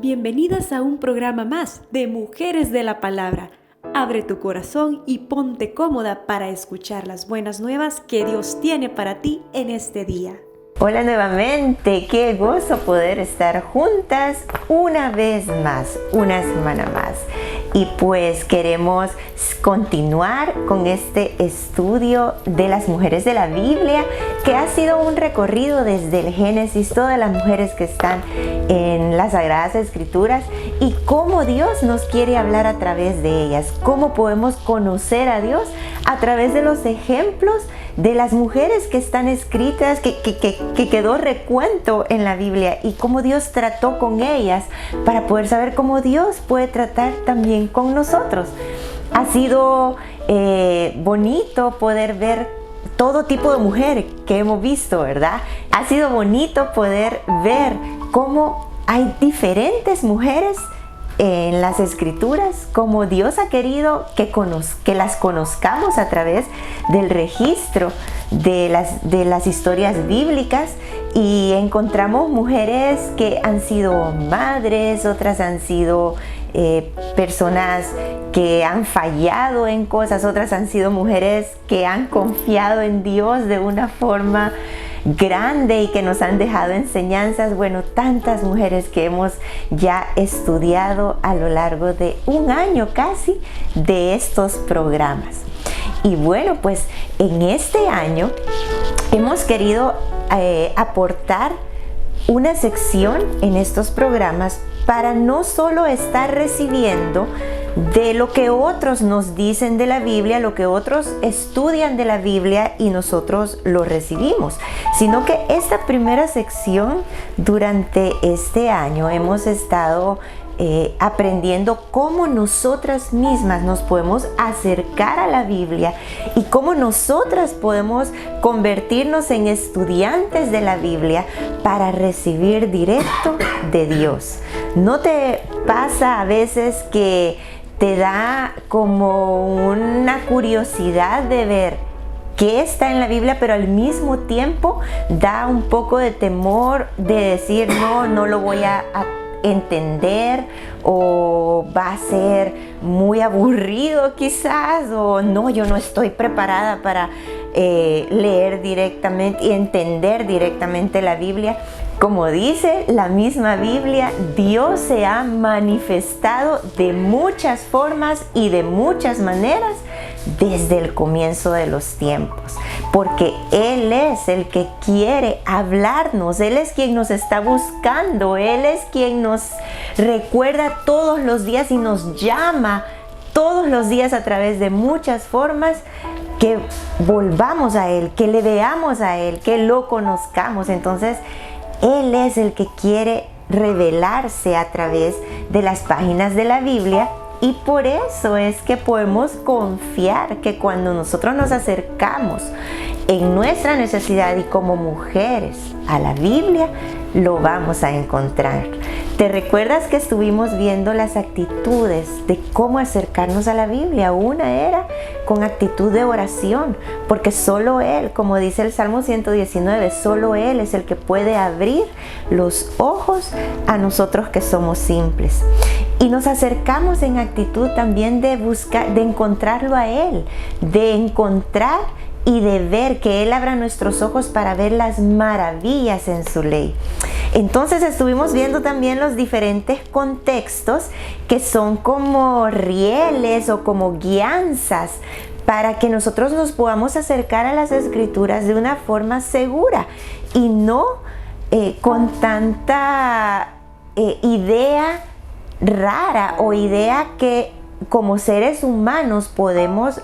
Bienvenidas a un programa más de Mujeres de la Palabra. Abre tu corazón y ponte cómoda para escuchar las buenas nuevas que Dios tiene para ti en este día. Hola nuevamente, qué gozo poder estar juntas una vez más, una semana más. Y pues queremos continuar con este estudio de las mujeres de la Biblia, que ha sido un recorrido desde el Génesis, todas las mujeres que están en las Sagradas Escrituras y cómo Dios nos quiere hablar a través de ellas, cómo podemos conocer a Dios a través de los ejemplos de las mujeres que están escritas, que quedó recuento en la Biblia y cómo Dios trató con ellas para poder saber cómo Dios puede tratar también con nosotros. Ha sido bonito poder ver todo tipo de mujer que hemos visto, ¿verdad? Ha sido bonito poder ver cómo hay diferentes mujeres en las Escrituras, como Dios ha querido que las conozcamos a través del registro de las historias bíblicas, y encontramos mujeres que han sido madres, otras han sido personas que han fallado en cosas, otras han sido mujeres que han confiado en Dios de una forma grande y que nos han dejado enseñanzas. Bueno, tantas mujeres que hemos ya estudiado a lo largo de un año casi de estos programas. Y bueno, pues en este año hemos querido aportar una sección en estos programas para no solo estar recibiendo de lo que otros nos dicen de la Biblia, lo que otros estudian de la Biblia y nosotros lo recibimos, sino que esta primera sección durante este año hemos estado aprendiendo cómo nosotras mismas nos podemos acercar a la Biblia y cómo nosotras podemos convertirnos en estudiantes de la Biblia para recibir directo de Dios. ¿No te pasa a veces que te da como una curiosidad de ver qué está en la Biblia, pero al mismo tiempo da un poco de temor de decir no lo voy a entender, o va a ser muy aburrido quizás, o no, yo no estoy preparada para leer directamente y entender directamente la Biblia? Como dice la misma Biblia, Dios se ha manifestado de muchas formas y de muchas maneras desde el comienzo de los tiempos, porque Él es el que quiere hablarnos, Él es quien nos está buscando, Él es quien nos recuerda todos los días y nos llama todos los días a través de muchas formas, que volvamos a Él, que le veamos a Él, que lo conozcamos. Entonces Él es el que quiere revelarse a través de las páginas de la Biblia, y por eso es que podemos confiar que cuando nosotros nos acercamos en nuestra necesidad y como mujeres a la Biblia, lo vamos a encontrar. ¿Te recuerdas que estuvimos viendo las actitudes de cómo acercarnos a la Biblia? Una era con actitud de oración, porque solo Él, como dice el Salmo 119, solo Él es el que puede abrir los ojos a nosotros que somos simples. Y nos acercamos en actitud también de buscar, de encontrarlo a Él, de encontrar y de ver que Él abra nuestros ojos para ver las maravillas en su ley. Entonces estuvimos viendo también los diferentes contextos que son como rieles o como guianzas para que nosotros nos podamos acercar a las Escrituras de una forma segura y no con tanta idea rara o idea que como seres humanos podemos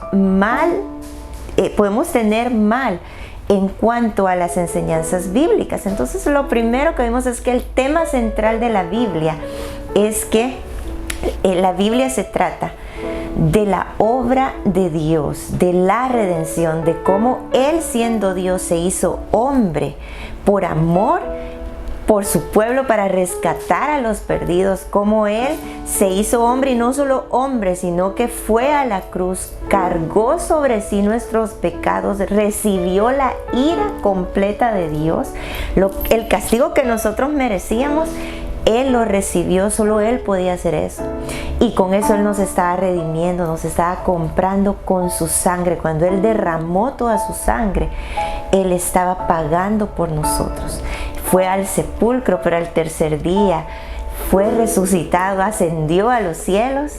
tener mal en cuanto a las enseñanzas bíblicas. Entonces lo primero que vimos es que el tema central de la Biblia es que la Biblia se trata de la obra de Dios, de la redención, de cómo Él, siendo Dios, se hizo hombre por amor por su pueblo para rescatar a los perdidos, como Él se hizo hombre, y no solo hombre, sino que fue a la cruz, cargó sobre sí nuestros pecados, recibió la ira completa de Dios, el castigo que nosotros merecíamos, Él lo recibió, solo Él podía hacer eso. Y con eso Él nos estaba redimiendo, nos estaba comprando con su sangre. Cuando Él derramó toda su sangre, Él estaba pagando por nosotros. Fue al sepulcro, pero al tercer día fue resucitado, ascendió a los cielos,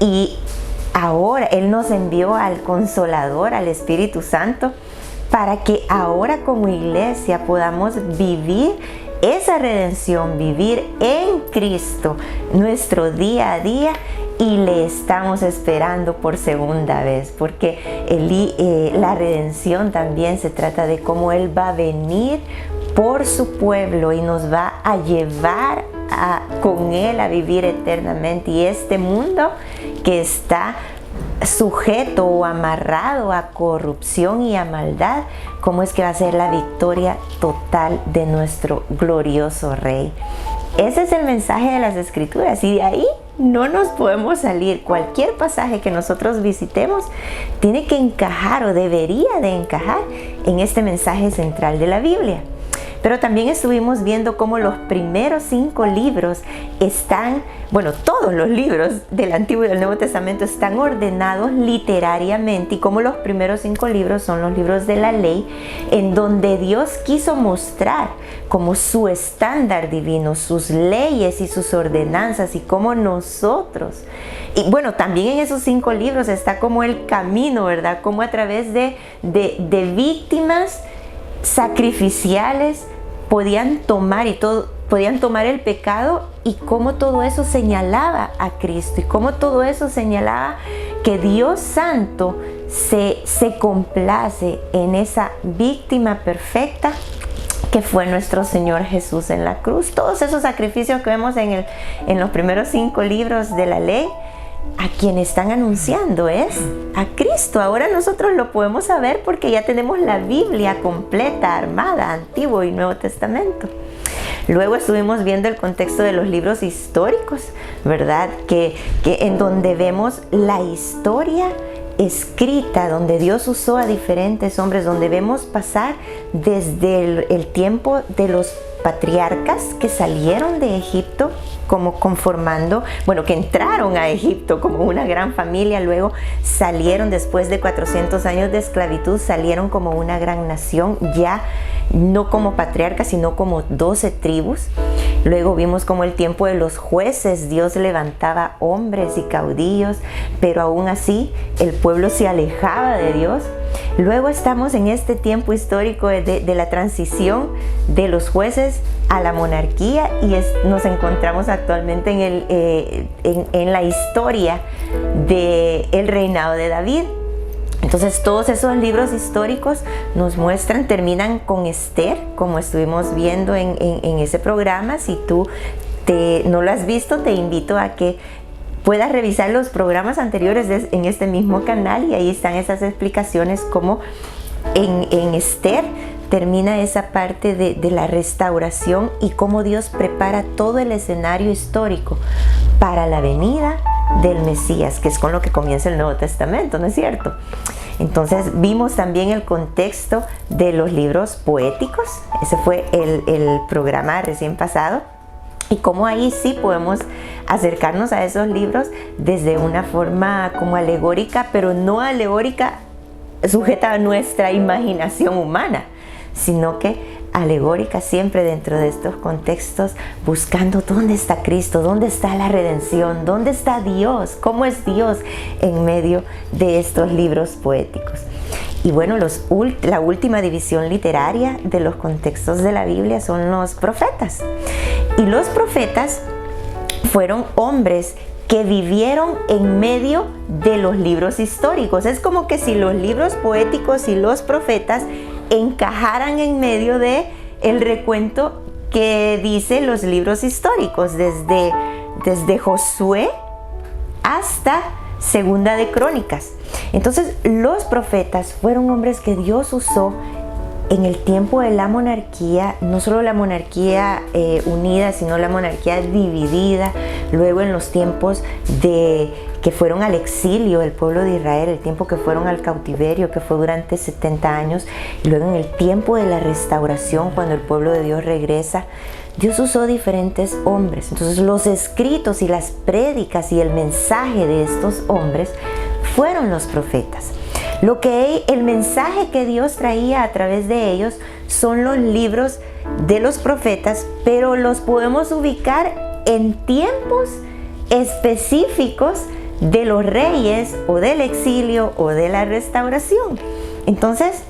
y ahora Él nos envió al Consolador, al Espíritu Santo, para que ahora como iglesia podamos vivir esa redención, vivir en Cristo nuestro día a día, y le estamos esperando por segunda vez, porque la redención también se trata de cómo Él va a venir por su pueblo y nos va a llevar con Él a vivir eternamente. Y este mundo que está sujeto o amarrado a corrupción y a maldad, ¿cómo es que va a ser la victoria total de nuestro glorioso Rey? Ese es el mensaje de las Escrituras, y de ahí no nos podemos salir. Cualquier pasaje que nosotros visitemos tiene que encajar, o debería de encajar, en este mensaje central de la Biblia. Pero también estuvimos viendo cómo los primeros 5 libros están, bueno, todos los libros del Antiguo y del Nuevo Testamento están ordenados literariamente, y cómo los primeros 5 libros son los libros de la ley, en donde Dios quiso mostrar como su estándar divino, sus leyes y sus ordenanzas, y cómo nosotros, y bueno, también en esos 5 libros está como el camino, ¿verdad? Como a través de víctimas sacrificiales podían tomar el pecado, y cómo todo eso señalaba a Cristo, y cómo todo eso señalaba que Dios Santo se complace en esa víctima perfecta que fue nuestro Señor Jesús en la cruz. Todos esos sacrificios que vemos en los primeros 5 libros de la ley, a quien están anunciando es a Cristo. Ahora nosotros lo podemos saber porque ya tenemos la Biblia completa, armada, Antiguo y Nuevo Testamento. Luego estuvimos viendo el contexto de los libros históricos, ¿verdad? Que en donde vemos la historia escrita, donde Dios usó a diferentes hombres, donde vemos pasar desde el tiempo de los patriarcas que salieron de Egipto, como conformando, bueno, que entraron a Egipto como una gran familia, luego salieron después de 400 años de esclavitud, salieron como una gran nación, ya no como patriarcas, sino como 12 tribus. Luego vimos como el tiempo de los jueces, Dios levantaba hombres y caudillos, pero aún así el pueblo se alejaba de Dios. Luego estamos en este tiempo histórico de la transición de los jueces a la monarquía, y nos encontramos actualmente en la historia del reinado de David. Entonces todos esos libros históricos nos muestran, terminan con Esther, como estuvimos viendo en ese programa. Si tú no lo has visto, te invito a que puedas revisar los programas anteriores en este mismo canal, y ahí están esas explicaciones, como en Esther termina esa parte de la restauración, y cómo Dios prepara todo el escenario histórico para la venida del Mesías, que es con lo que comienza el Nuevo Testamento, ¿no es cierto? Entonces vimos también el contexto de los libros poéticos. Ese fue el programa recién pasado, y cómo ahí sí podemos acercarnos a esos libros desde una forma como alegórica, pero no alegórica sujeta a nuestra imaginación humana, sino que alegórica siempre dentro de estos contextos, buscando dónde está Cristo, dónde está la redención, dónde está Dios, cómo es Dios en medio de estos libros poéticos. Y bueno, la última división literaria de los contextos de la Biblia son los profetas. Y los profetas fueron hombres que vivieron en medio de los libros históricos. Es como que si los libros poéticos y los profetas encajaran en medio de el recuento que dice los libros históricos, desde Josué hasta Segunda de Crónicas. Entonces los profetas fueron hombres que Dios usó en el tiempo de la monarquía, no solo la monarquía unida, sino la monarquía dividida. Luego en los tiempos que fueron al exilio el pueblo de Israel, el tiempo que fueron al cautiverio, que fue durante 70 años. Y luego en el tiempo de la restauración, cuando el pueblo de Dios regresa, Dios usó diferentes hombres. Entonces los escritos y las prédicas y el mensaje de estos hombres fueron los profetas. El mensaje que Dios traía a través de ellos son los libros de los profetas, pero los podemos ubicar en tiempos específicos de los reyes o del exilio o de la restauración. Entonces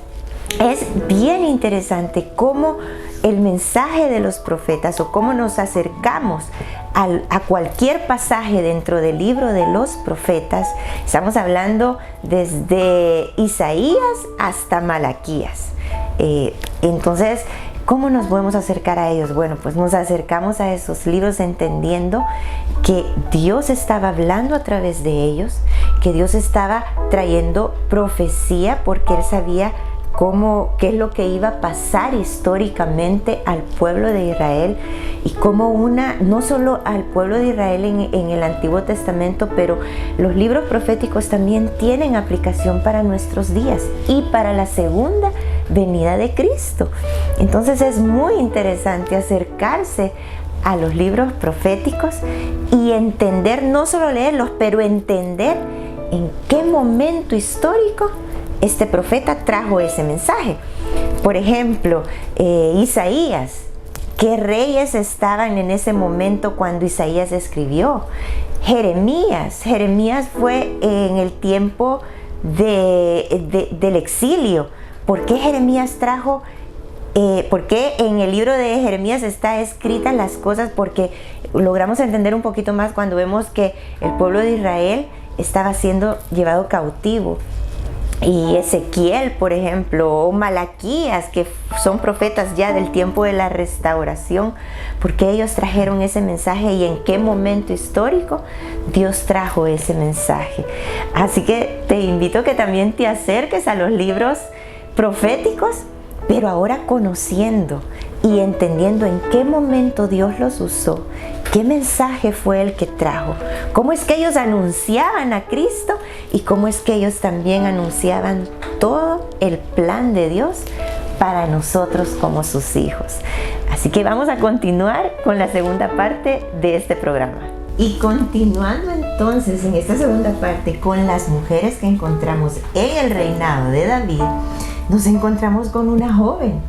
es bien interesante cómo el mensaje de los profetas o cómo nos acercamos a cualquier pasaje dentro del libro de los profetas. Estamos hablando desde Isaías hasta Malaquías. Entonces, ¿cómo nos podemos acercar a ellos? Bueno, pues nos acercamos a esos libros entendiendo que Dios estaba hablando a través de ellos, que Dios estaba trayendo profecía porque Él sabía qué es lo que iba a pasar históricamente al pueblo de Israel, y cómo no solo al pueblo de Israel en el Antiguo Testamento, pero los libros proféticos también tienen aplicación para nuestros días y para la segunda venida de Cristo. Entonces es muy interesante acercarse a los libros proféticos y entender, no solo leerlos, pero entender en qué momento histórico este profeta trajo ese mensaje. Por ejemplo, Isaías, ¿qué reyes estaban en ese momento cuando Isaías escribió? Jeremías fue en el tiempo del exilio. ¿Por qué Jeremías trajo? ¿Por qué en el libro de Jeremías está escritas las cosas? Porque logramos entender un poquito más cuando vemos que el pueblo de Israel estaba siendo llevado cautivo. Y Ezequiel, por ejemplo, o Malaquías, que son profetas ya del tiempo de la restauración, porque ellos trajeron ese mensaje y en qué momento histórico Dios trajo ese mensaje. Así que te invito a que también te acerques a los libros proféticos, pero ahora conociendo y entendiendo en qué momento Dios los usó, qué mensaje fue el que trajo, cómo es que ellos anunciaban a Cristo y cómo es que ellos también anunciaban todo el plan de Dios para nosotros como sus hijos. Así que vamos a continuar con la segunda parte de este programa. Y continuando entonces en esta segunda parte con las mujeres que encontramos en el reinado de David, nos encontramos con una joven.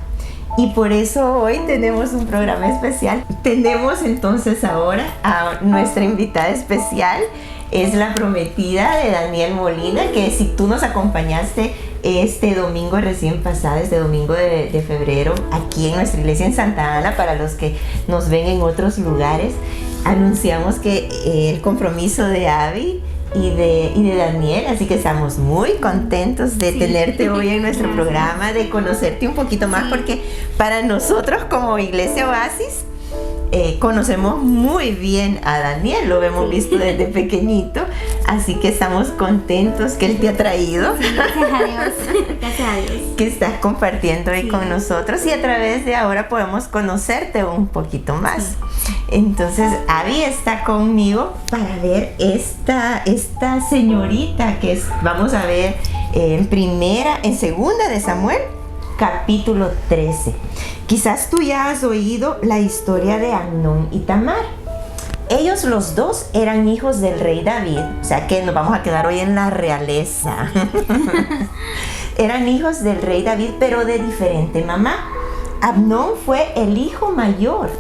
Y por eso hoy tenemos un programa especial. Tenemos entonces ahora a nuestra invitada especial. Es la prometida de Daniel Molina, que si tú nos acompañaste este domingo recién pasado, este domingo de febrero, aquí en nuestra iglesia en Santa Ana, para los que nos ven en otros lugares, anunciamos que el compromiso de Abby y de Daniel, así que estamos muy contentos de tenerte hoy en nuestro programa, de conocerte un poquito más, porque para nosotros como Iglesia Oasis conocemos muy bien a Daniel, lo hemos visto desde pequeñito, así que estamos contentos que él te ha traído. Gracias a Dios. Que estás compartiendo hoy con nosotros, y a través de ahora podemos conocerte un poquito más. Entonces Abby está conmigo para ver esta señorita que vamos a ver en segunda de Samuel, capítulo 13. Quizás tú ya has oído la historia de Amnón y Tamar. Ellos los dos eran hijos del rey David, o sea que nos vamos a quedar hoy en la realeza. Eran hijos del rey David, pero de diferente mamá. Amnón fue el hijo mayor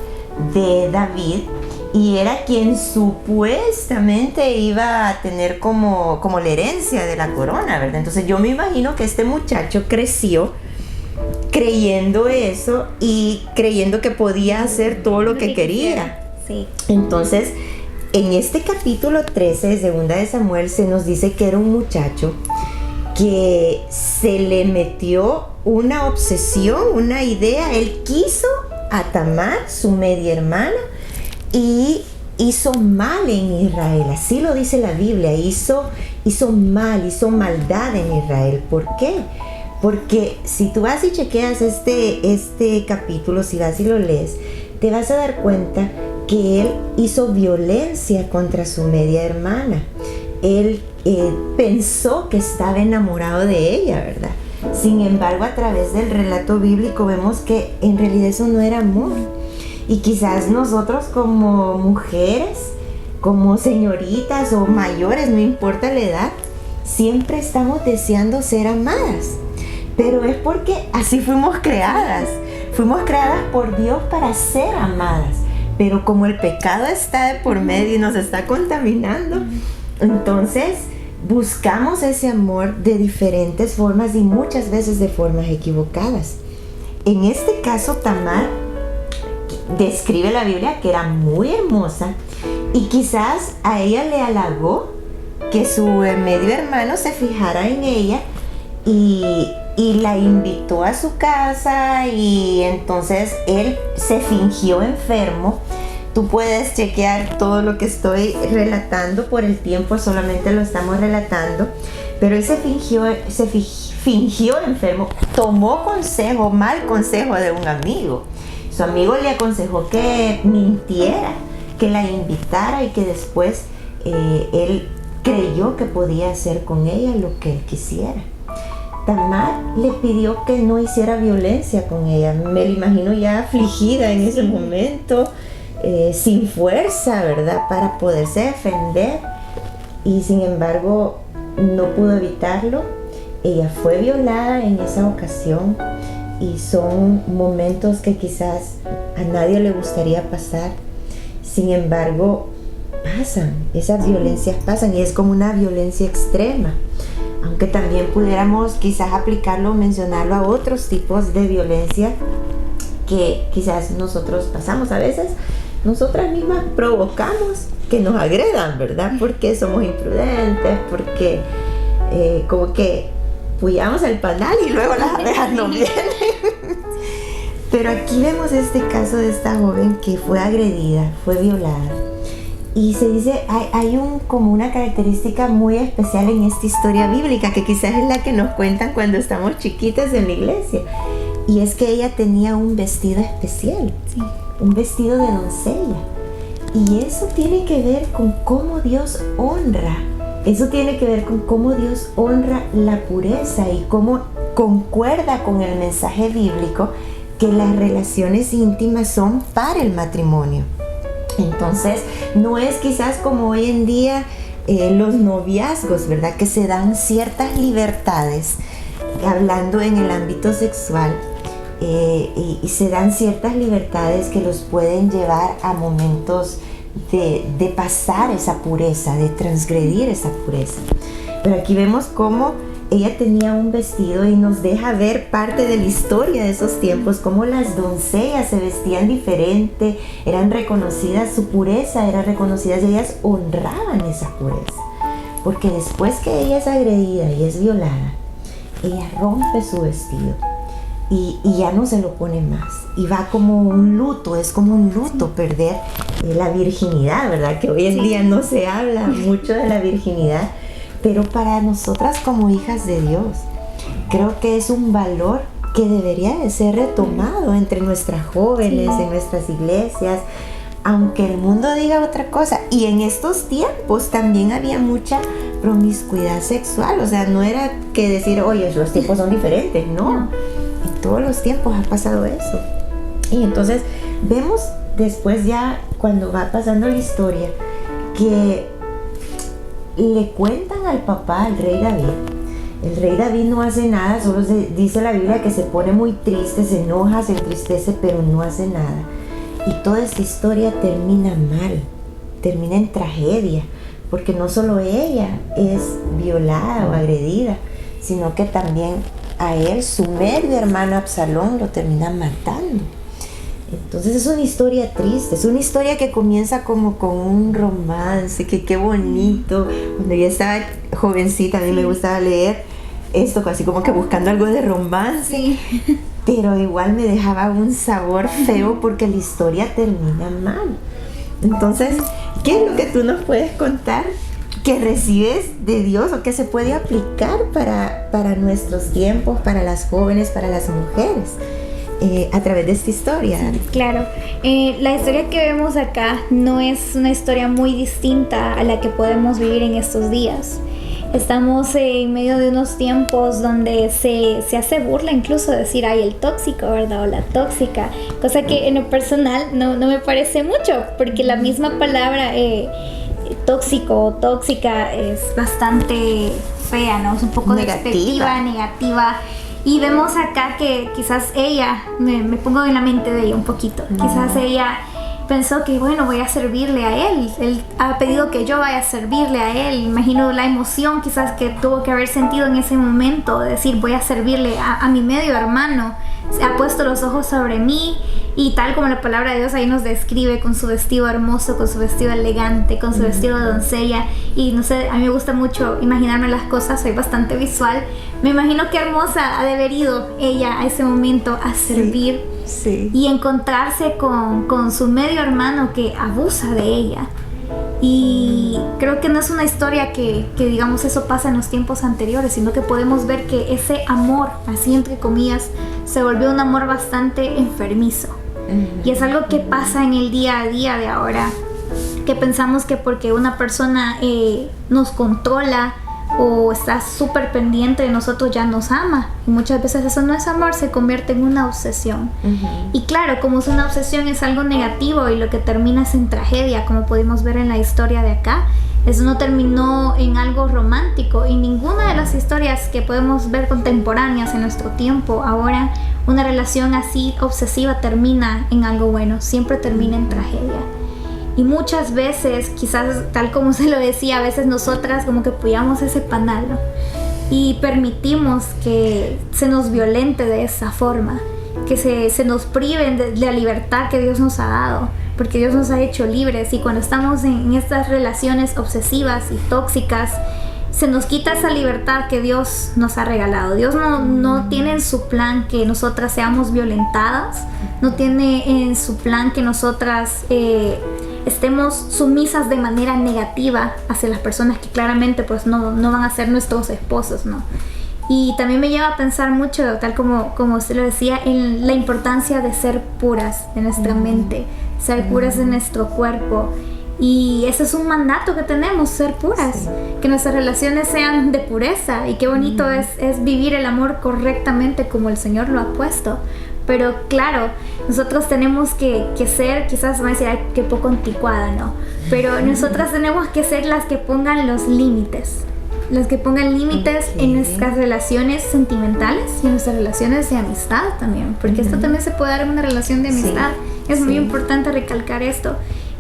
de David y era quien supuestamente iba a tener como la herencia de la corona, ¿verdad? Entonces yo me imagino que este muchacho creció creyendo eso y creyendo que podía hacer todo lo que quería. Sí. Entonces, en este capítulo 13 de Segunda de Samuel se nos dice que era un muchacho que se le metió una obsesión, una idea. Él quiso a Tamar, su media hermana, y hizo mal en Israel. Así lo dice la Biblia. Hizo maldad en Israel. ¿Por qué? Porque si tú vas y chequeas este capítulo, si vas y lo lees, te vas a dar cuenta que él hizo violencia contra su media hermana. Él pensó que estaba enamorado de ella, ¿verdad? Sin embargo, a través del relato bíblico vemos que en realidad eso no era amor. Y quizás nosotros como mujeres, como señoritas o mayores, no importa la edad, siempre estamos deseando ser amadas. Pero es porque así fuimos creadas. Fuimos creadas por Dios para ser amadas. Pero como el pecado está de por medio y nos está contaminando, entonces buscamos ese amor de diferentes formas y muchas veces de formas equivocadas. En este caso, Tamar describe la Biblia que era muy hermosa y quizás a ella le halagó que su medio hermano se fijara en ella y la invitó a su casa, y entonces él se fingió enfermo. Tú puedes chequear todo lo que estoy relatando, por el tiempo solamente lo estamos relatando, pero él se fingió enfermo, tomó mal consejo de un amigo. Su amigo le aconsejó que mintiera, que la invitara, y que después él creyó que podía hacer con ella lo que él quisiera. Tamar le pidió que no hiciera violencia con ella. Me la imagino ya afligida en ese momento, sin fuerza, ¿verdad?, para poderse defender, y sin embargo no pudo evitarlo. Ella fue violada en esa ocasión, y son momentos que quizás a nadie le gustaría pasar. Sin embargo, pasan, esas violencias pasan, y es como una violencia extrema. Aunque también pudiéramos quizás aplicarlo, mencionarlo a otros tipos de violencia que quizás nosotros pasamos. A veces nosotras mismas provocamos que nos agredan, ¿verdad? Porque somos imprudentes, porque como que puyamos el panal y luego las abejas no vienen. Pero aquí vemos este caso de esta joven que fue agredida, fue violada. Y se dice, hay como una característica muy especial en esta historia bíblica, que quizás es la que nos cuentan cuando estamos chiquitas en la iglesia. Y es que ella tenía un vestido especial, sí, un vestido de doncella. Y eso tiene que ver con cómo Dios honra. Eso tiene que ver con cómo Dios honra la pureza y cómo concuerda con el mensaje bíblico que las relaciones íntimas son para el matrimonio. Entonces, no es quizás como hoy en día los noviazgos, ¿verdad?, que se dan ciertas libertades, hablando en el ámbito sexual, y se dan ciertas libertades que los pueden llevar a momentos de pasar esa pureza, de transgredir esa pureza. Pero aquí vemos cómo ella tenía un vestido, y nos deja ver parte de la historia de esos tiempos, cómo las doncellas se vestían diferente, eran reconocidas, su pureza era reconocida, y ellas honraban esa pureza. Porque después que ella es agredida y es violada, ella rompe su vestido y ya no se lo pone más, y va como un luto, es como un luto perder la virginidad, ¿verdad? Que hoy en día no se habla mucho de la virginidad. Pero para nosotras como hijas de Dios, creo que es un valor que debería de ser retomado entre nuestras jóvenes, en nuestras iglesias, aunque el mundo diga otra cosa. Y en estos tiempos también había mucha promiscuidad sexual, o sea, no era que decir, oye, los tiempos son diferentes, no. En todos los tiempos ha pasado eso. Y entonces vemos después, ya cuando va pasando la historia, que le cuentan al papá, al rey David. El rey David no hace nada, solo dice la Biblia que se pone muy triste, se enoja, se entristece, pero no hace nada. Y toda esta historia termina mal, termina en tragedia, porque no solo ella es violada o agredida, sino que también a él, su medio hermano Absalón, lo termina matando. Entonces es una historia triste, es una historia que comienza como con un romance, que qué bonito. Cuando yo estaba jovencita, a mí me gustaba leer esto, así como que buscando algo de romance, sí, pero igual me dejaba un sabor feo porque la historia termina mal. Entonces, ¿qué es lo que tú nos puedes contar que recibes de Dios o que se puede aplicar para nuestros tiempos, para las jóvenes, para las mujeres? A través de esta historia. Sí, claro, la historia que vemos acá no es una historia muy distinta a la que podemos vivir en estos días. Estamos en medio de unos tiempos donde se hace burla incluso decir, ay, el tóxico, ¿verdad? O la tóxica, cosa que en lo personal no me parece mucho, porque la misma palabra tóxico o tóxica es bastante fea, ¿no? Es un poco despectiva, negativa. Y vemos acá que quizás ella, me pongo en la mente de ella un poquito, quizás ella pensó que bueno, voy a servirle a él ha pedido que yo vaya a servirle a él. Imagino la emoción quizás que tuvo que haber sentido en ese momento, de decir voy a servirle a mi medio hermano, se ha puesto los ojos sobre mí, y tal como la palabra de Dios ahí nos describe, con su vestido hermoso, con su vestido elegante, con su vestido de doncella. Y no sé, a mí me gusta mucho imaginarme las cosas, soy bastante visual. Me imagino qué hermosa ha de haber ido ella a ese momento a servir, sí. Y encontrarse con su medio hermano que abusa de ella. Y creo que no es una historia que digamos eso pasa en los tiempos anteriores, sino que podemos ver que ese amor, así entre comillas, se volvió un amor bastante enfermizo. Y es algo que pasa en el día a día de ahora, que pensamos que porque una persona nos controla o está súper pendiente de nosotros ya nos ama, y muchas veces eso no es amor, se convierte en una obsesión. Y claro, como es una obsesión, es algo negativo, y lo que termina es en tragedia, como pudimos ver en la historia de acá. Eso no terminó en algo romántico, y ninguna de las historias que podemos ver contemporáneas en nuestro tiempo ahora, una relación así obsesiva termina en algo bueno, siempre termina en tragedia. Y muchas veces, quizás tal como se lo decía, a veces nosotras como que apoyamos ese panal, ¿no? Y permitimos que se nos violente de esa forma, que se nos priven de la libertad que Dios nos ha dado, porque Dios nos ha hecho libres. Y cuando estamos en estas relaciones obsesivas y tóxicas, se nos quita esa libertad que Dios nos ha regalado. Dios no tiene en su plan que nosotras seamos violentadas, no tiene en su plan que nosotras estemos sumisas de manera negativa hacia las personas que claramente pues no van a ser nuestros esposos, ¿no? Y también me lleva a pensar mucho, tal como usted lo decía, en la importancia de ser puras de nuestra mente, ser puras de nuestro cuerpo. Y ese es un mandato que tenemos, ser puras, que nuestras relaciones sean de pureza. Y qué bonito es vivir el amor correctamente como el Señor lo ha puesto. Pero claro, nosotros tenemos que ser, quizás van a decir, ay, qué poco anticuada, ¿no? Pero nosotras tenemos que ser las que pongan los límites. Las que pongan límites en nuestras relaciones sentimentales y en nuestras relaciones de amistad también. Porque esto también se puede dar en una relación de amistad. Es muy importante recalcar esto.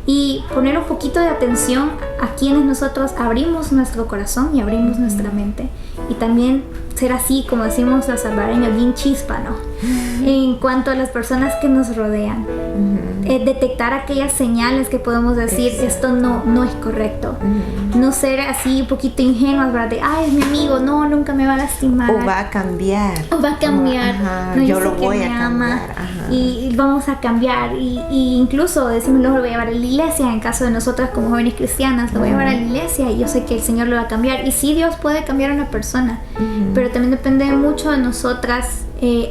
Y poner un poquito de atención a quienes nosotros abrimos nuestro corazón y abrimos nuestra mente. Y también ser así, como decimos los salvadoreños, bien chispa, ¿no? En cuanto a las personas que nos rodean. Detectar aquellas señales que podemos decir, esto no es correcto. No ser así un poquito ingenuas, ¿verdad? De, ay, es mi amigo, no, nunca me va a lastimar. O va a cambiar. No, yo lo voy a cambiar. Y vamos a cambiar. Y incluso decimos, lo voy a llevar a la iglesia. En caso de nosotras como jóvenes cristianas, lo voy a llevar a la iglesia y yo sé que el Señor lo va a cambiar. Y sí, Dios puede cambiar a una persona, pero también depende mucho de nosotras,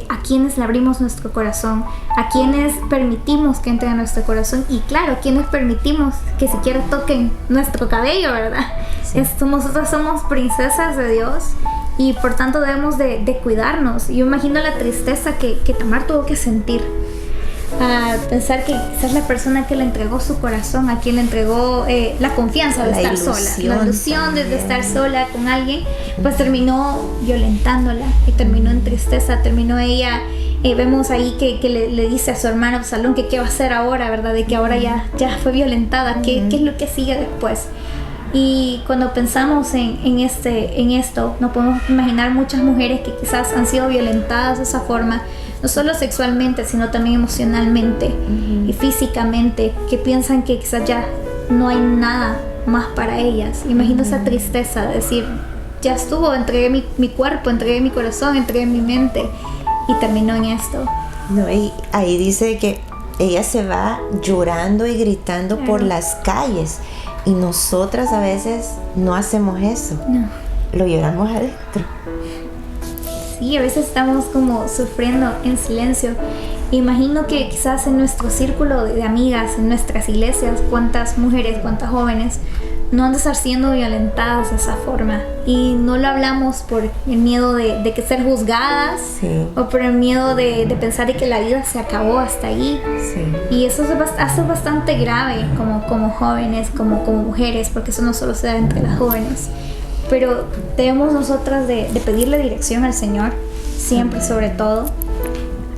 a quienes le abrimos nuestro corazón, a quienes permitimos que entren a nuestro corazón, y claro, quienes permitimos que siquiera toquen nuestro cabello, ¿verdad? Nosotros somos princesas de Dios y por tanto debemos de cuidarnos. Yo imagino la tristeza que Tamar tuvo que sentir, a pensar que quizás la persona que le entregó su corazón, a quien le entregó la confianza de estar sola, la ilusión de estar sola con alguien, pues terminó violentándola y terminó en tristeza, terminó ella, vemos ahí que le dice a su hermano Absalón que qué va a hacer ahora, ¿verdad? De que ahora ya fue violentada, ¿qué es lo que sigue después? Y cuando pensamos en esto, no podemos imaginar muchas mujeres que quizás han sido violentadas de esa forma, no solo sexualmente, sino también emocionalmente y físicamente, que piensan que quizás ya no hay nada más para ellas. Imagino esa tristeza de decir, ya estuvo, entregué mi cuerpo, entregué mi corazón, entregué mi mente, y terminó en esto. No, y ahí dice que ella se va llorando y gritando por las calles, y nosotras a veces no hacemos eso. No. Lo lloramos adentro. Sí, a veces estamos como sufriendo en silencio. Imagino que quizás en nuestro círculo de amigas, en nuestras iglesias, cuántas mujeres, cuántas jóvenes no han de estar siendo violentadas de esa forma. Y no lo hablamos por el miedo de que ser juzgadas, Sí. o por el miedo de pensar de que la vida se acabó hasta ahí. Sí. Y eso hace bastante grave como jóvenes, como mujeres, porque eso no solo se da entre las jóvenes. Pero debemos nosotras de pedirle dirección al Señor, siempre, sobre todo,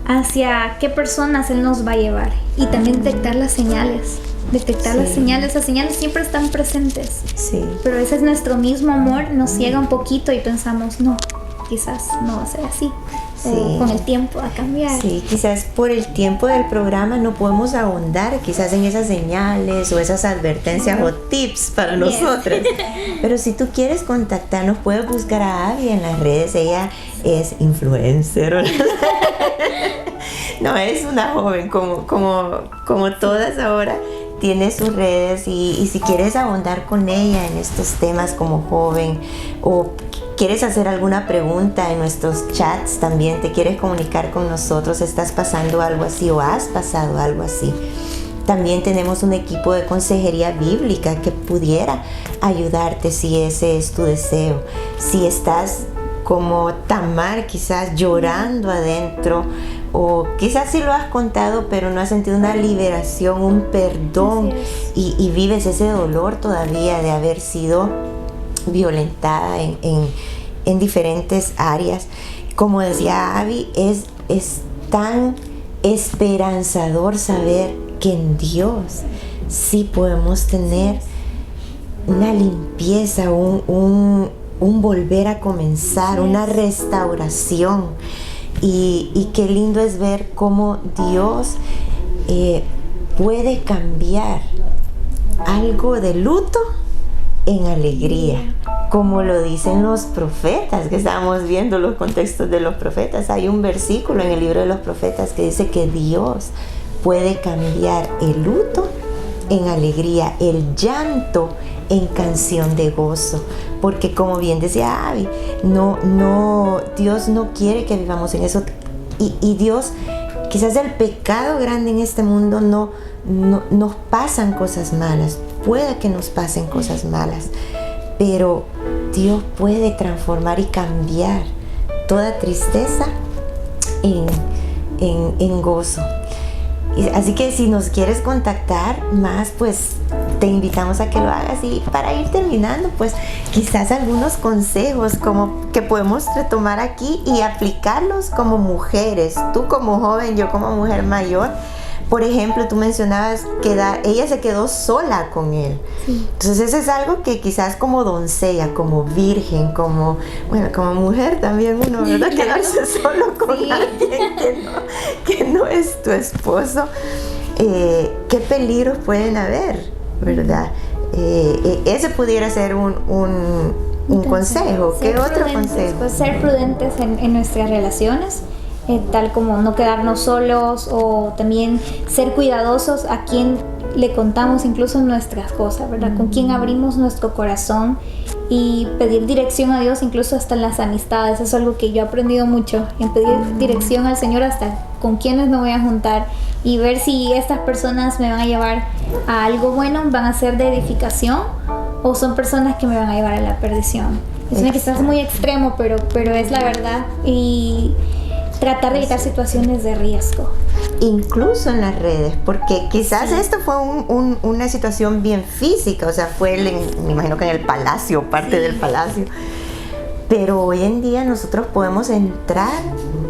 hacia qué personas Él nos va a llevar. Y también detectar las señales. Detectar las señales. Las señales siempre están presentes. Sí. Pero a veces nuestro mismo amor nos ciega un poquito y pensamos, no, quizás no va a ser así. Sí. O con el tiempo va a cambiar. Sí, quizás por el tiempo del programa no podemos ahondar quizás en esas señales o esas advertencias o tips para nosotros. Pero si tú quieres contactarnos, puedes buscar a Abby en las redes. Ella es influencer. No, es una joven como todas ahora. Tiene sus redes y si quieres ahondar con ella en estos temas como joven, o quieres hacer alguna pregunta en nuestros chats también, te quieres comunicar con nosotros, estás pasando algo así o has pasado algo así. También tenemos un equipo de consejería bíblica que pudiera ayudarte si ese es tu deseo. Si estás como Tamar, quizás llorando adentro, o quizás sí lo has contado pero no has sentido una liberación, un perdón, y vives ese dolor todavía de haber sido violentada en diferentes áreas. Como decía Abby, es tan esperanzador saber que en Dios sí podemos tener una limpieza, un volver a comenzar, una restauración. Y qué lindo es ver cómo Dios puede cambiar algo de luto en alegría, como lo dicen los profetas, que estábamos viendo los contextos de los profetas. Hay un versículo en el libro de los profetas que dice que Dios puede cambiar el luto en alegría, el llanto en canción de gozo, porque como bien decía Abby, Dios no quiere que vivamos en eso, y Dios, quizás el pecado grande en este mundo no nos pasan cosas malas, puede que nos pasen cosas malas, pero Dios puede transformar y cambiar toda tristeza en gozo. Así que si nos quieres contactar más, pues te invitamos a que lo hagas. Y para ir terminando, pues quizás algunos consejos como que podemos retomar aquí y aplicarlos como mujeres, tú como joven, yo como mujer mayor. Por ejemplo, tú mencionabas que ella se quedó sola con él. Sí. Entonces eso es algo que quizás como doncella, como virgen, como mujer también uno, ¿verdad? Quedarse solo con alguien que no es tu esposo. ¿Qué peligros pueden haber, verdad? Ese pudiera ser un consejo. ¿Qué otro consejo? Pues ser prudentes en nuestras relaciones. Tal como no quedarnos solos, o también ser cuidadosos a quien le contamos incluso nuestras cosas, ¿verdad? Con quien abrimos nuestro corazón, y pedir dirección a Dios incluso hasta en las amistades. Eso es algo que yo he aprendido mucho, en pedir dirección al Señor hasta con quienes me voy a juntar, y ver si estas personas me van a llevar a algo bueno, van a ser de edificación, o son personas que me van a llevar a la perdición. Es una que estás muy extremo, pero es la verdad. Y tratar de evitar situaciones de riesgo. Incluso en las redes, porque quizás esto fue una situación bien física, o sea, fue me imagino que en el palacio, parte del palacio. Pero hoy en día nosotros podemos entrar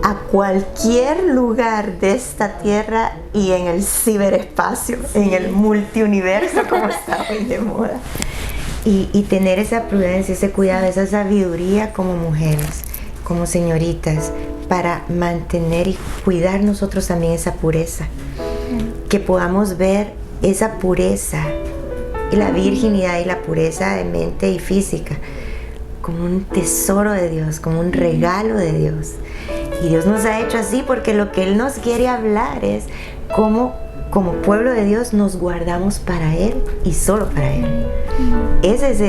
a cualquier lugar de esta tierra y en el ciberespacio, en el multiuniverso, como está hoy de moda. Y tener esa prudencia, ese cuidado, esa sabiduría como mujeres, como señoritas, para mantener y cuidar nosotros también esa pureza, que podamos ver esa pureza y la virginidad y la pureza de mente y física como un tesoro de Dios, como un regalo de Dios. Y Dios nos ha hecho así porque lo que Él nos quiere hablar es cómo como pueblo de Dios nos guardamos para Él y solo para Él. Esa es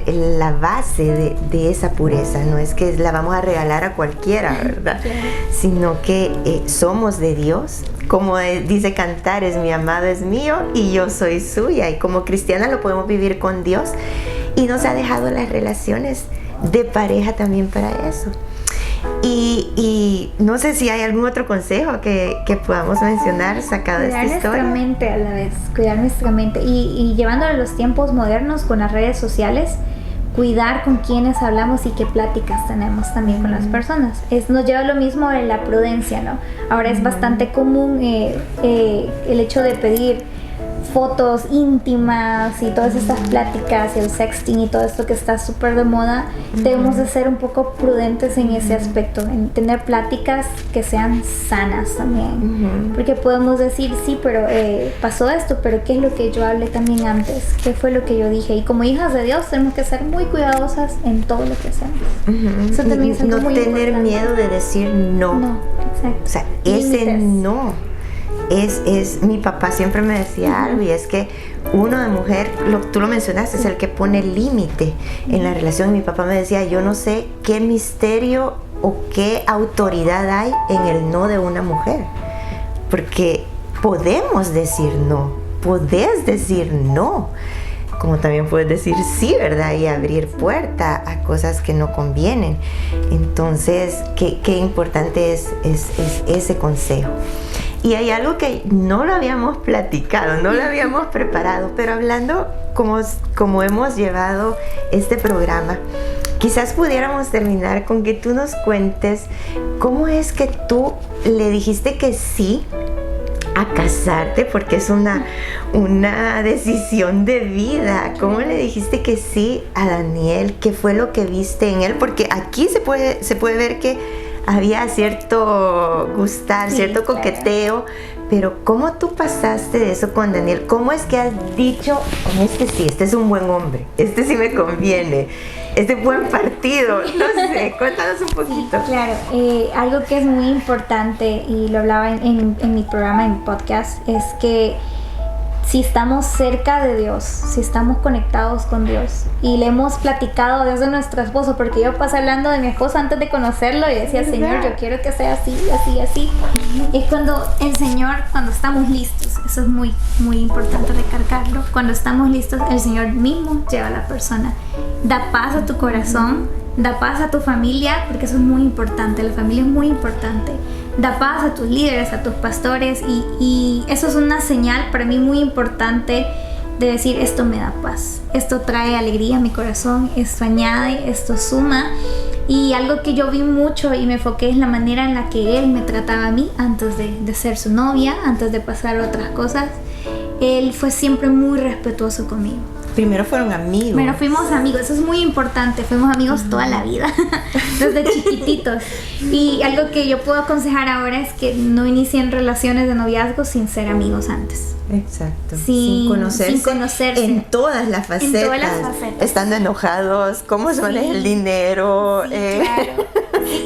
la base de esa pureza. No es que la vamos a regalar a cualquiera, ¿verdad? Sino que somos de Dios. Como dice Cantares, mi amado es mío y yo soy suya. Y como cristiana lo podemos vivir con Dios. Y nos ha dejado las relaciones de pareja también para eso. Y no sé si hay algún otro consejo que podamos mencionar sacado de esta historia. Cuidar nuestra mente a la vez, cuidar nuestra mente. Y llevándolo a los tiempos modernos con las redes sociales, cuidar con quienes hablamos y qué pláticas tenemos también con las personas. Nos lleva lo mismo de la prudencia, ¿no? Ahora es bastante común el hecho de pedir fotos íntimas y todas estas pláticas y el sexting y todo esto que está súper de moda. Debemos de ser un poco prudentes en ese aspecto, en tener pláticas que sean sanas también, porque podemos decir, sí, pero pasó esto, pero ¿qué es lo que yo hablé también antes? ¿Qué fue lo que yo dije? Y como hijas de Dios tenemos que ser muy cuidadosas en todo lo que hacemos. Eso también es no muy tener importante. miedo de decir no. No, exacto. O sea, ese no es mi papá siempre me decía algo, y es que uno de mujer, tú lo mencionaste, es el que pone límite en la relación. Mi papá me decía, yo no sé qué misterio o qué autoridad hay en el no de una mujer, porque podemos decir no, podés decir no, como también puedes decir sí, ¿verdad? Y abrir puerta a cosas que no convienen. Entonces, qué importante es ese consejo. Y hay algo que no lo habíamos platicado, no lo habíamos preparado, pero hablando como hemos llevado este programa, quizás pudiéramos terminar con que tú nos cuentes cómo es que tú le dijiste que sí a casarte, porque es una decisión de vida. ¿Cómo le dijiste que sí a Daniel? ¿Qué fue lo que viste en él? Porque aquí se puede ver que había cierto gustar, sí, cierto coqueteo, claro. Pero ¿cómo tú pasaste de eso con Daniel? ¿Cómo es que has dicho, con este sí, este es un buen hombre, este sí me conviene, este buen partido? No sé, cuéntanos un poquito. Sí, claro, algo que es muy importante, y lo hablaba en mi programa, en mi podcast, es que si estamos cerca de Dios, si estamos conectados con Dios y le hemos platicado desde nuestro esposo, porque yo pasé hablando de mi esposo antes de conocerlo y decía, Señor, yo quiero que sea así, así, así. Es cuando el Señor, cuando estamos listos, eso es muy, muy importante recargarlo, cuando estamos listos, el Señor mismo lleva a la persona, da paz a tu corazón, da paz a tu familia, porque eso es muy importante, la familia es muy importante. Da paz a tus líderes, a tus pastores, y eso es una señal para mí muy importante de decir, esto me da paz, esto trae alegría a mi corazón, esto añade, esto suma. Y algo que yo vi mucho y me enfoqué es la manera en la que él me trataba a mí antes de ser su novia, antes de pasar otras cosas. Él fue siempre muy respetuoso conmigo. Primero fueron amigos. Primero fuimos amigos, eso es muy importante. Fuimos amigos toda la vida, desde chiquititos. Y algo que yo puedo aconsejar ahora es que no inicien relaciones de noviazgo sin ser amigos antes. Exacto. Sin conocerse. En todas las facetas. En todas las facetas. Estando enojados, cómo se maneja el dinero, claro.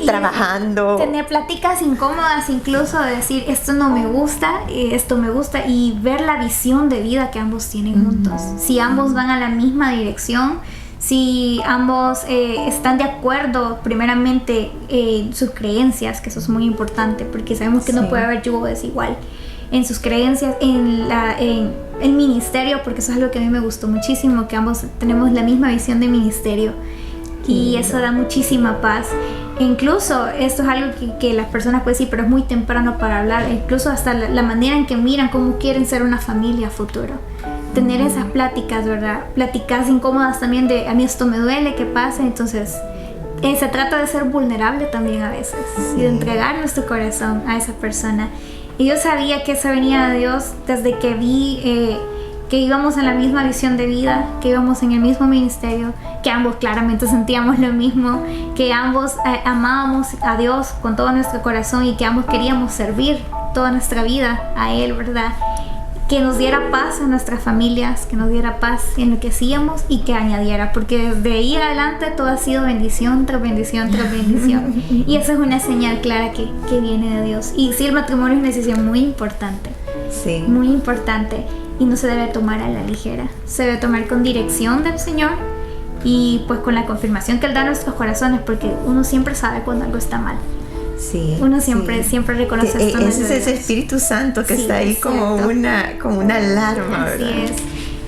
Trabajando. Tener pláticas incómodas, incluso de decir, esto no me gusta, esto me gusta, y ver la visión de vida que ambos tienen juntos. Si ambos van a la misma dirección, si ambos están de acuerdo primeramente en sus creencias, que eso es muy importante, porque sabemos que no puede haber yugo desigual en sus creencias, en el ministerio, porque eso es algo que a mí me gustó muchísimo, que ambos tenemos la misma visión de ministerio, y eso da muchísima paz. Incluso esto es algo que las personas pueden decir, pero es muy temprano para hablar, incluso hasta la manera en que miran cómo quieren ser una familia a futuro. Tener esas pláticas, ¿verdad? Pláticas incómodas también de, a mí esto me duele, ¿qué pasa? Entonces, se trata de ser vulnerable también a veces, y de entregar nuestro corazón a esa persona. Y yo sabía que eso venía de Dios desde que vi que íbamos en la misma visión de vida, que íbamos en el mismo ministerio, que ambos claramente sentíamos lo mismo, que ambos amábamos a Dios con todo nuestro corazón, y que ambos queríamos servir toda nuestra vida a Él, ¿verdad? Que nos diera paz a nuestras familias, que nos diera paz en lo que hacíamos, y que añadiera, porque desde ahí adelante todo ha sido bendición tras bendición tras bendición. Y esa es una señal clara que viene de Dios. Y sí, el matrimonio es una decisión muy importante. Sí. Muy importante. Y no se debe tomar a la ligera. Se debe tomar con dirección del Señor y pues con la confirmación que Él da a nuestros corazones, porque uno siempre sabe cuando algo está mal. Sí, Uno siempre reconoce esto. Ese es ese Espíritu Santo que está ahí como una alarma, ¿verdad? Así es.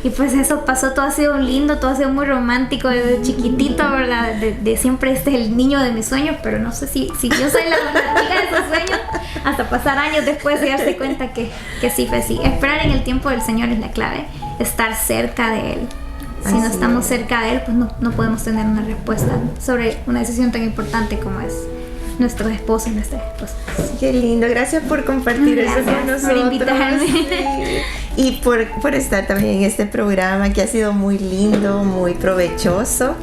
Y pues eso pasó, todo ha sido lindo, todo ha sido muy romántico desde chiquitito, ¿verdad? De siempre este es el niño de mis sueños, pero no sé si yo soy la chica de esos sueños, hasta pasar años después de darse cuenta que sí fue así. Esperar en el tiempo del Señor es la clave, estar cerca de Él. Si no estamos cerca de Él, pues no podemos tener una respuesta sobre una decisión tan importante como es nuestros esposos y nuestras esposas. Qué lindo, gracias por compartir eso con nosotros. Por invitarme. Sí. Y por estar también en este programa que ha sido muy lindo, muy provechoso.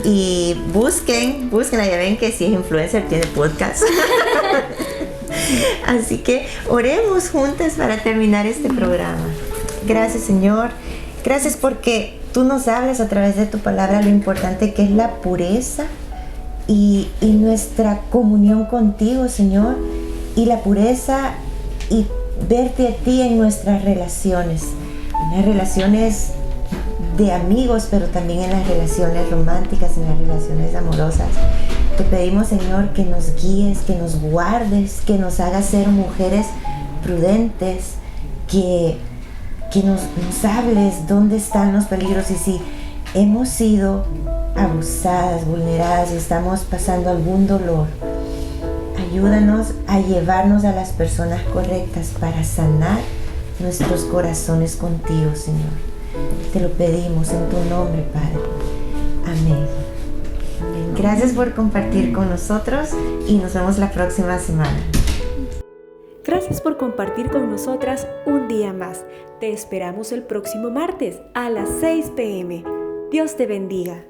Y busquen, ya ven que si es influencer tiene podcast. Así que oremos juntas para terminar este programa. Gracias, Señor. Gracias porque tú nos hablas a través de tu palabra lo importante que es la pureza y nuestra comunión contigo, Señor, y la pureza y verte a ti en nuestras relaciones, en las relaciones de amigos, pero también en las relaciones románticas, en las relaciones amorosas. Te pedimos, Señor, que nos guíes, que nos guardes, que nos hagas ser mujeres prudentes, que nos hables dónde están los peligros y si hemos sido abusadas, vulneradas y estamos pasando algún dolor, ayúdanos a llevarnos a las personas correctas para sanar nuestros corazones contigo, Señor. Te lo pedimos en tu nombre, Padre. Amén. Amén. Gracias por compartir con nosotros y nos vemos la próxima semana. Gracias por compartir con nosotras un día más. Te esperamos el próximo martes a las 6 p.m. Dios te bendiga.